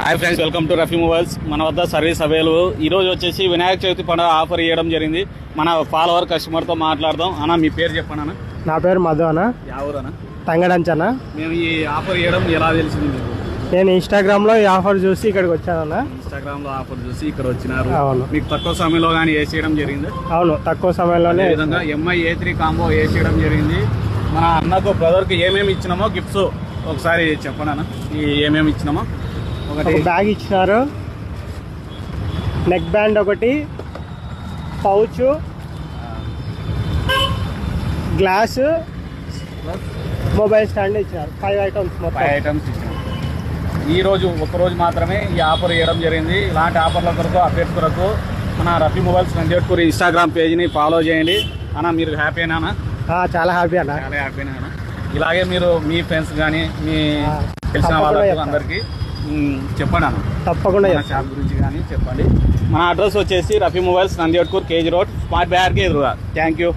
Hi friends, welcome to Rafi mobiles. మన వద్ద service available. ఈ రోజు వచ్చేసి వినాయక చవితి పండుగ ఆఫర్ ఇవ్వడం జరిగింది. మన ఫాలోవర్ కస్టమర్తో మాట్లాడదాం. అన్న మీ పేరు చెప్పండి అన్న. నా పేరు మధు అన్న. ఎవరన్నా? తంగడంచన్న. మేము ఈ ఆఫర్ ఇవ్వడం ఎలా తెలిసింది మీకు? నేను ఇన్స్టాగ్రామ్లో ఈ ఆఫర్ చూసి ఇక్కడికి వచ్చానన్న. ఇన్స్టాగ్రామ్లో ఆఫర్ చూసి ఇక్కడ వచ్చినారు. అవును. మీకు తక్కువ సమయంలో కానీ వేసేయడం జరిగింది. అవును, తక్కువ సమయంలోనే. విధంగా ఎంఐ A3 కాంబో వేసేయడం జరిగింది. మన అన్నకు బ్రదర్కి ఏమేమి ఇచ్చినామో గిఫ్ట్స్ ఒకసారి చెప్పండి అన్న. ఏమేమి ఇచ్చినామో ఒక బ్యాగ్ ఇచ్చినారు, నెక్ బ్యాండ్ ఒకటి, పౌచ్, గ్లాస్, మొబైల్ స్టాండ్ ఇచ్చినారు. 5 ఐటమ్స్ మొత్తం. 5 ఐటమ్స్ ఇచ్చినారు. ఈ రోజు ఒకరోజు మాత్రమే ఈ ఆఫర్ ఇవ్వడం జరిగింది. ఇలాంటి ఆఫర్ల కొరకు అప్డేట్స్ కొరకు మన రఫీ మొబైల్స్ నందికొట్కూరు ఇన్స్టాగ్రామ్ పేజ్ని ఫాలో చేయండి. అన్న మీరు హ్యాపీనా? చాలా హ్యాపీ అన్న. చాలా హ్యాపీనా? ఇలాగే మీరు మీ ఫ్రెండ్స్ కానీ మీ తెలిసిన వాళ్ళకు అందరికీ చెప్పండి అన్న. తప్పకుండా షాప్ గురించి కానీ చెప్పండి. మన అడ్రస్ వచ్చేసి Rafi mobiles Nandikotkur KG road smart బ్యాగ్కి ఎదురుగా. Thank you.